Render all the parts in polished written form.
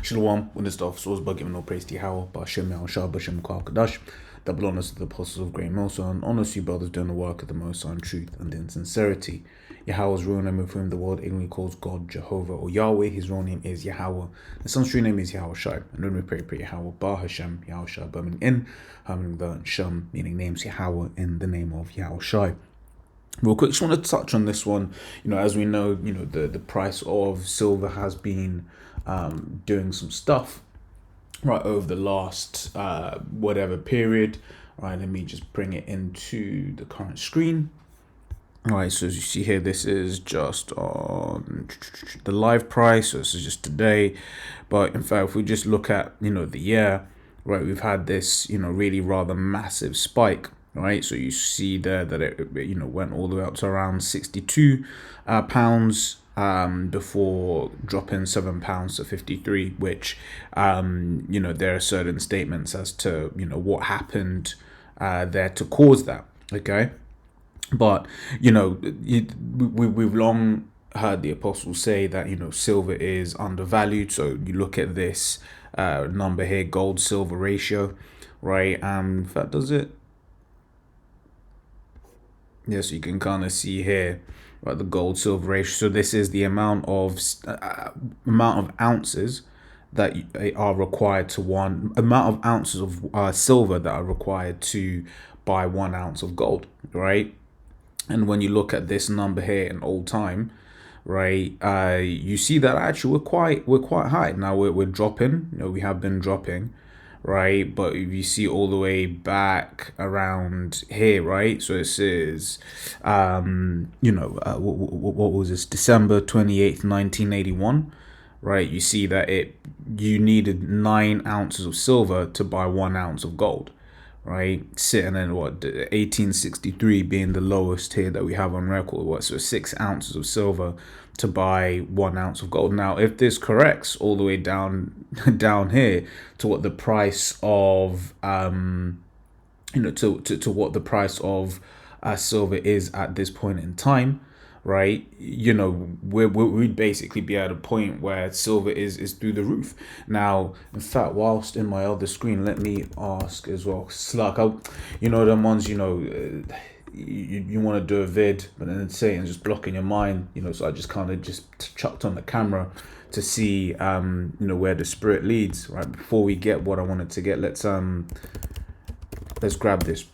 Shalom, when this stuff source but giving no praise to Yahweh, Ba'ashem Yahushua, Ba'ashem Kadash, double honors to the apostles of great Most High, and honors to you brothers doing the work of the Most High in truth and in sincerity. Yahweh's real name, with whom the world ignorantly calls God Jehovah or Yahweh, his real name is Yahweh. The son's true name is Yahushua, and when we pray Yahweh, Ba'ashem Yahushua, meaning in, the Shem, meaning names Yahweh in the name of Yahushua. Real quick, just want to touch on this one. As we know, the price of silver has been doing some stuff right over the last whatever period. Right, let me just bring it into the current screen. All right, so as you see here, this is just on the live price. So this is just today. But in fact, if we just look at the year, right, we've had this really rather massive spike. Right, so you see there that it went all the way up to around 62 pounds before dropping £7 to 53, which there are certain statements as to what happened there to cause that. Okay, but we've long heard the apostles say that silver is undervalued. So you look at this number here, gold silver ratio, right? In fact, does it? Yes, you can kind of see here, right, the gold silver ratio. So this is the amount of ounces that are required to amount of ounces of silver that are required to buy 1 ounce of gold, right? And when you look at this number here in old time, right, you see that actually we're quite high now. We're dropping. We have been dropping. Right, but if you see all the way back around here, right, so this is what was this, December 28th 1981, right? You see that you needed 9 ounces of silver to buy 1 ounce of gold, right? Sitting in 1863 being the lowest here that we have on record. So 6 ounces of silver to buy 1 ounce of gold. Now, if this corrects all the way down here to what the price of to what the price of silver is at this point in time, right, we'd basically be at a point where silver is through the roof. Now, in fact, whilst in my other screen, let me ask as well, Slack, them ones, you want to do a vid, but then Satan's just blocking your mind, so I just kind of just chucked on the camera to see where the spirit leads. Right, before we get what I wanted to get, let's grab this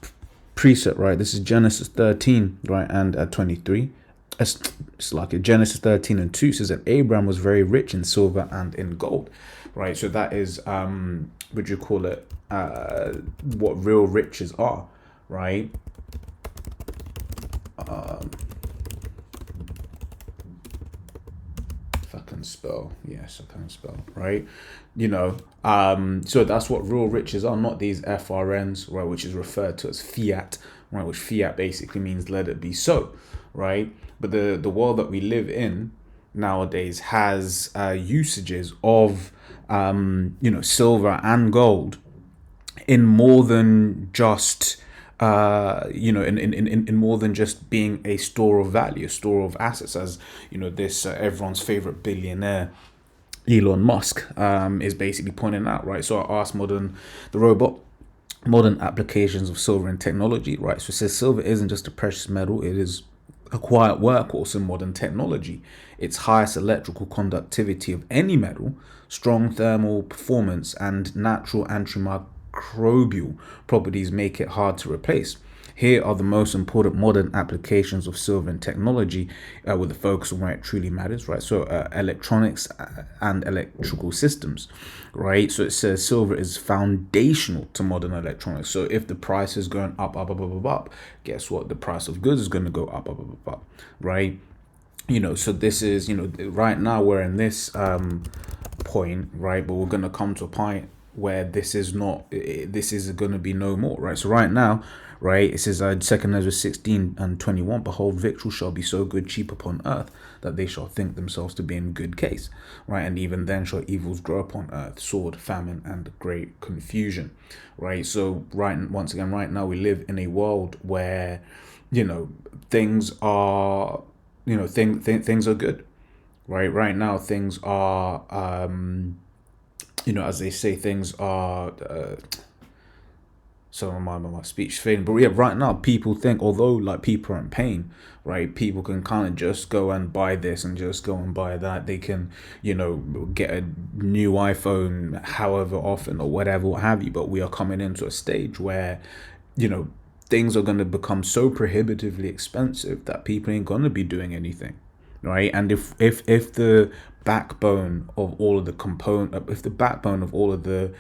preset. Right, this is Genesis 13, right, and 23. It's like Genesis 13 and 2 says that Abraham was very rich in silver and in gold, right? So that is would you call it what real riches are, right? If I can spell, yes, I can spell, right? So that's what real riches are, not these FRNs, right, which is referred to as fiat, right, which fiat basically means let it be so, right? But the world that we live in nowadays has usages of silver and gold in more than just in more than just being a store of value, a store of assets, as this everyone's favorite billionaire Elon Musk is basically pointing out, right? So I asked modern applications of silver in technology, right? So it says silver isn't just a precious metal, it is a quiet workhorse in modern technology. Its highest electrical conductivity of any metal, strong thermal performance, and natural antimicrobial properties make it hard to replace. Here are the most important modern applications of silver in technology, with the focus on where it truly matters, right? So electronics and electrical systems, right? So it says silver is foundational to modern electronics. So if the price is going up, guess what? The price of goods is going to go up, right? So this is, right now we're in this point, right? But we're going to come to a point where this is going to be no more, right? So right now, right, it says 2 Ezra 16 and 21, behold, victuals shall be so good cheap upon earth that they shall think themselves to be in good case, right? And even then shall evils grow upon earth, sword, famine, and great confusion, right? So once again, right now we live in a world where things are things are good, right? Right now things are as they say, things are. So my speech fading, but yeah, right now people think, although like people are in pain, right? People can kind of just go and buy this and just go and buy that. They can, get a new iPhone however often or whatever, what have you. But we are coming into a stage where, you know, things are going to become so prohibitively expensive that people ain't going to be doing anything, right? And if the backbone of all of the if the backbone of all of the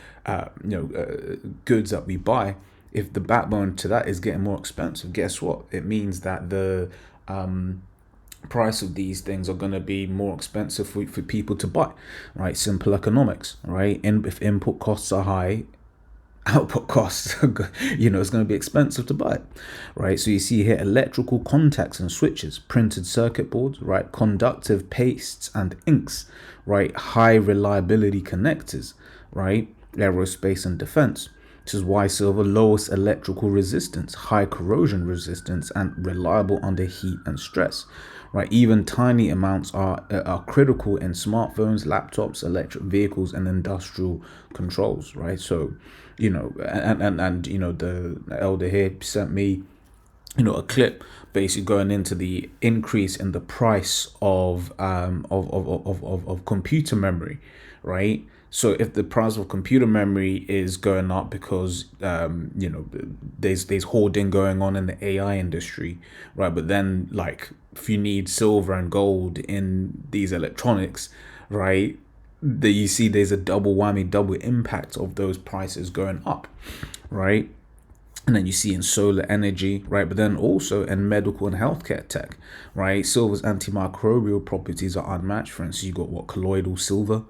goods that we buy, if the backbone to that is getting more expensive, guess what? It means that the price of these things are going to be more expensive for people to buy, right? Simple economics, right? And if input costs are high, output costs, it's going to be expensive to buy, right? So you see here electrical contacts and switches, printed circuit boards, right? Conductive pastes and inks, right? High reliability connectors, right? Aerospace and defense. This is why silver lowest electrical resistance, high corrosion resistance, and reliable under heat and stress, right? Even tiny amounts are critical in smartphones, laptops, electric vehicles, and industrial controls, right? So, the elder here sent me, a clip basically going into the increase in the price of computer memory, right? So if the price of computer memory is going up because there's hoarding going on in the AI industry, right? But then like if you need silver and gold in these electronics, right? That you see there's a double whammy, double impact of those prices going up, right? And then you see in solar energy, right? But then also in medical and healthcare tech, right? Silver's antimicrobial properties are unmatched. For instance, you got what, colloidal silver,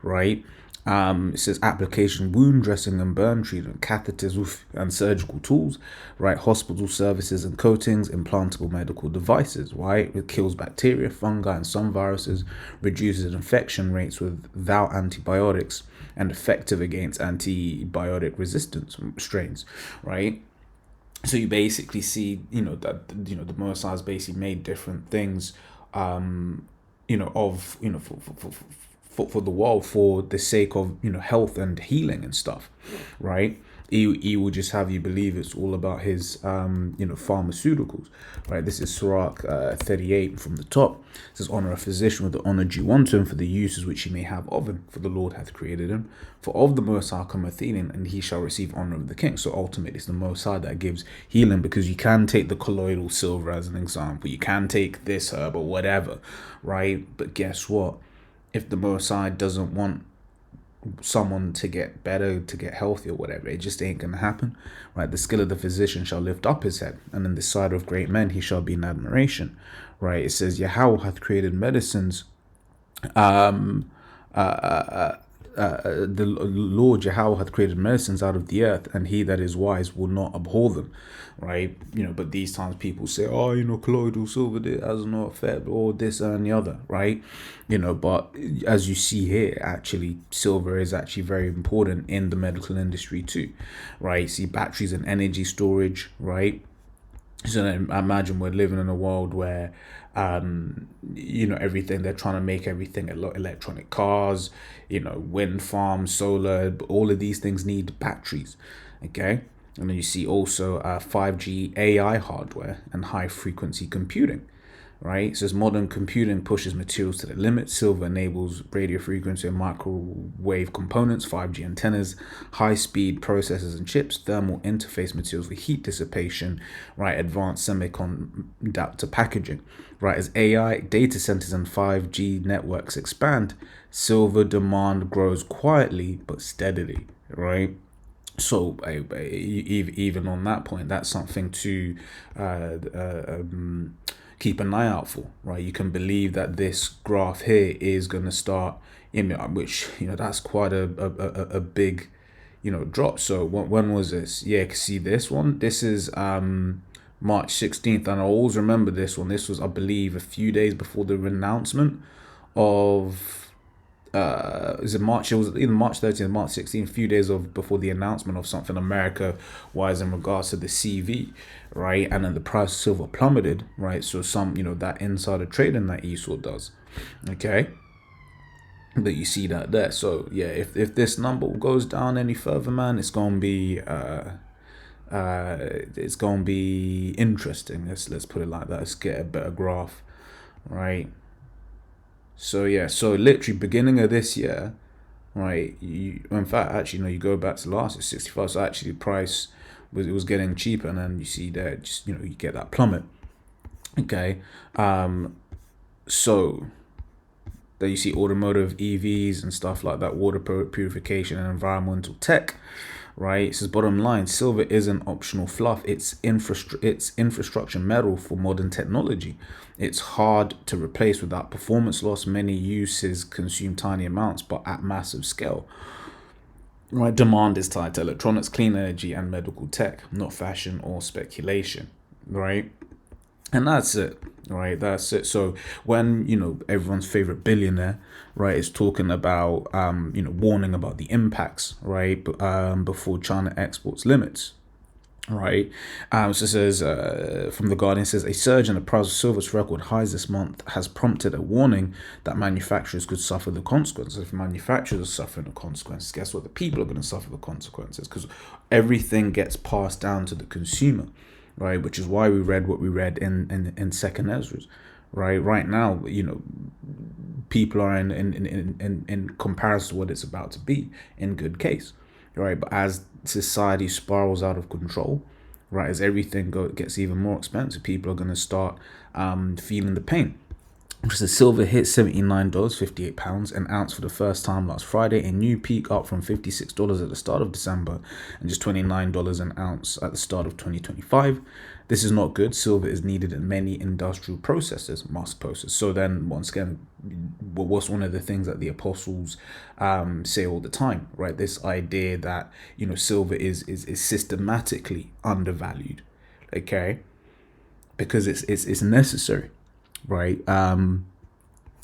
right? It says application, wound dressing and burn treatment, catheters and surgical tools, right? Hospital services and coatings, implantable medical devices, right? It kills bacteria, fungi, and some viruses, reduces infection rates without antibiotics, and effective against antibiotic resistance strains, right? So you basically see, that the Mossad basically made different things, for the world for the sake of health and healing and stuff, right? He will just have you believe it's all about his pharmaceuticals, right? This is Sirach 38 from the top. It says, honor a physician with the honor due unto him for the uses which he may have of him, for the Lord hath created him. For of the Most High cometh healing, and he shall receive honor of the king. So ultimately it's the Most High that gives healing, because you can take the colloidal silver as an example, you can take this herb or whatever, right? But guess what? If the Most High doesn't want someone to get better, to get healthy or whatever, it just ain't gonna happen, right? The skill of the physician shall lift up his head, and in the sight of great men he shall be in admiration, right? It says Yahweh hath created medicines, the Lord Yahweh hath created medicines out of the earth, and he that is wise will not abhor them, right? But these times people say, oh, colloidal silver has no effect, or this and the other, right? But as you see here, actually, silver is actually very important in the medical industry too, right? You see batteries and energy storage, right? So then imagine we're living in a world where, everything, they're trying to make everything electronic cars, wind farms, solar, all of these things need batteries, okay? And then you see also 5G AI hardware and high frequency computing, right? It says modern computing pushes materials to the limit. Silver enables radio frequency and microwave components, 5G antennas, high-speed processors and chips, thermal interface materials for heat dissipation, right? Advanced semiconductor packaging, right? As AI data centers and 5G networks expand, silver demand grows quietly but steadily, right? So even on that point, that's something to keep an eye out for, right? You can believe that this graph here is going to start, which that's quite a big drop. So when was this? Yeah, you can see this one. This is March 16th, and I always remember this one. This was, I believe, a few days before the announcement of is it March? It was either March 13th, March 16th, a few days before the announcement of something America-wise in regards to the CV, right? And then the price of silver plummeted, right? So some, that insider trading that Esau does, okay? that you see that there. So yeah, if this number goes down any further, man, it's gonna be interesting. Let's put it like that. Let's get a better graph, right? So yeah, so literally beginning of this year, right? In fact, actually, no, you go back to last year, 65. So actually, the price was getting cheaper, and then you see there, just you get that plummet. Okay, so that you see automotive EVs and stuff like that, water purification and environmental tech, right? It says bottom line, silver isn't optional fluff. It's infrastructure metal for modern technology. It's hard to replace without performance loss. Many uses consume tiny amounts, but at massive scale. Right, demand is tied to electronics, clean energy, and medical tech, not fashion or speculation. Right, and that's it. Right, that's it. So when everyone's favorite billionaire, right, is talking about warning about the impacts, right, before China exports limits, right. So it says from the Guardian, says a surge in the price of silver's record highs this month has prompted a warning that manufacturers could suffer the consequences. If manufacturers are suffering the consequences, guess what? The people are going to suffer the consequences, because everything gets passed down to the consumer, right? Which is why we read what we read in Second Ezra's, right? Right now, people are in comparison to what it's about to be in good case, right? But as society spirals out of control, right, as everything gets even more expensive, people are going to start feeling the pain. The silver hit $79.58 an ounce for the first time last Friday, a new peak, up from $56 at the start of December and just $29 an ounce at the start of 2025. This is not good. Silver is needed in many industrial processes, mass processes. So then, once again, what's one of the things that the apostles say all the time, right? This idea that silver is systematically undervalued, okay, because it's necessary. Right.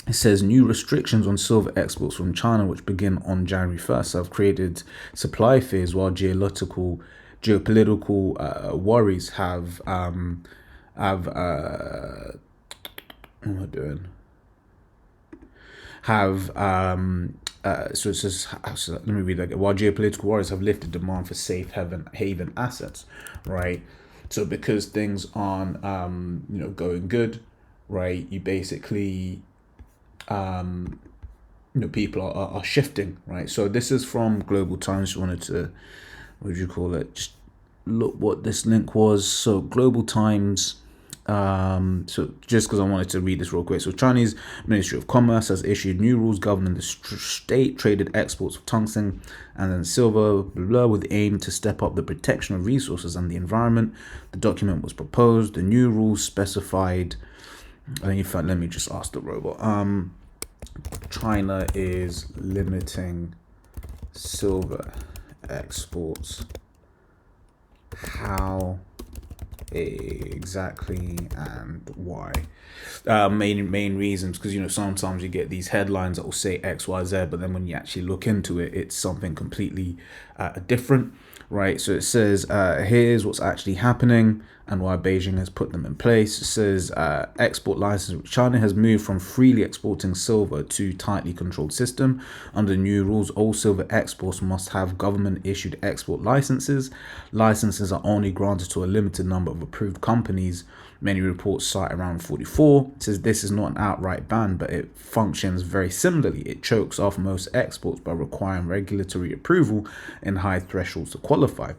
It says new restrictions on silver exports from China, which begin on January 1st, have created supply fears, while geopolitical worries have what am I doing? So it says, so let me read that again. While geopolitical worries have lifted demand for safe haven assets, right? So because things aren't going good, right, you basically people are shifting, right? So this is from Global Times. You wanted to, what do you call it, just look what this link was. So Global Times, so just because I wanted to read this real quick. So Chinese Ministry of Commerce has issued new rules governing the state traded exports of tungsten and then silver, blah, blah, with the aim to step up the protection of resources and the environment. The document was proposed. The new rules specified, in fact, let me just ask the robot. China is limiting silver exports. How exactly and why? Main reasons, because sometimes you get these headlines that will say XYZ, but then when you actually look into it, it's something completely different, right? So it says here's what's actually happening and why Beijing has put them in place. It says export license. China has moved from freely exporting silver to tightly controlled system. Under new rules, all silver exports must have government issued export licenses. Licenses are only granted to a limited number of approved companies. Many reports cite around 44. It says this is not an outright ban, but it functions very similarly. It chokes off most exports by requiring regulatory approval and high thresholds to qualify.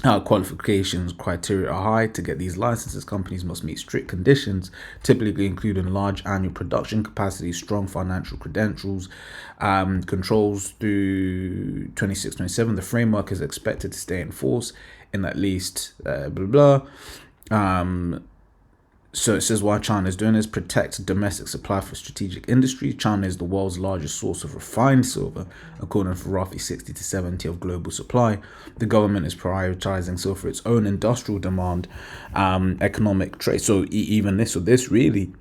Qualifications criteria are high. To get these licenses, companies must meet strict conditions, typically including large annual production capacity, strong financial credentials, controls through 26-27. The framework is expected to stay in force in at least blah blah. So it says why China is doing this: protect domestic supply for strategic industries. China is the world's largest source of refined silver, according to roughly 60 to 70 of global supply. The government is prioritizing silver for its own industrial demand, economic trade. So even this really,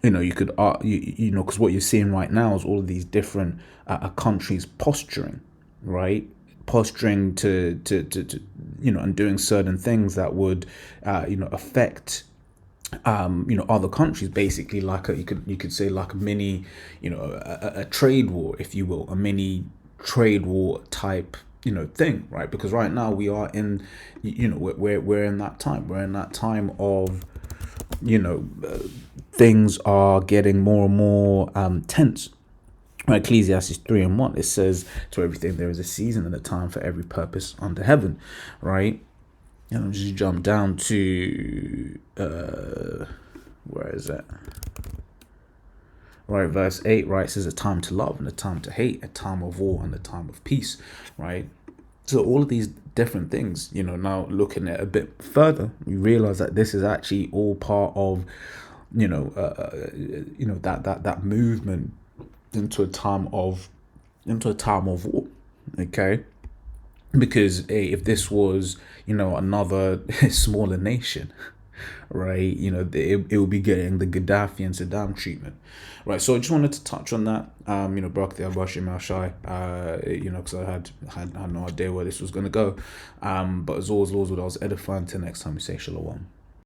you could, because what you're seeing right now is all of these different countries posturing, right? Posturing to and doing certain things that would, affect other countries, basically like you could say like a mini, a trade war, if you will, a mini trade war type, thing, right? Because right now we are in, we're in that time. We're in that time of, things are getting more and more tense. Right, Ecclesiastes 3:1, it says, to everything there is a season and a time for every purpose under heaven, right? And I'll just jump down to, where is that? Right, verse 8, right, it says a time to love and a time to hate, a time of war and a time of peace, right? So all of these different things, now looking at it a bit further, you realize that this is actually all part of, that movement into a time of war, okay? Because if this was, another smaller nation, right, it would be getting the Gaddafi and Saddam treatment, right? So I just wanted to touch on that, Barak the Abashim Al-Shai, because I had no idea where this was going to go, but as always, Lord, I was edifying. Till next time, we say shalom.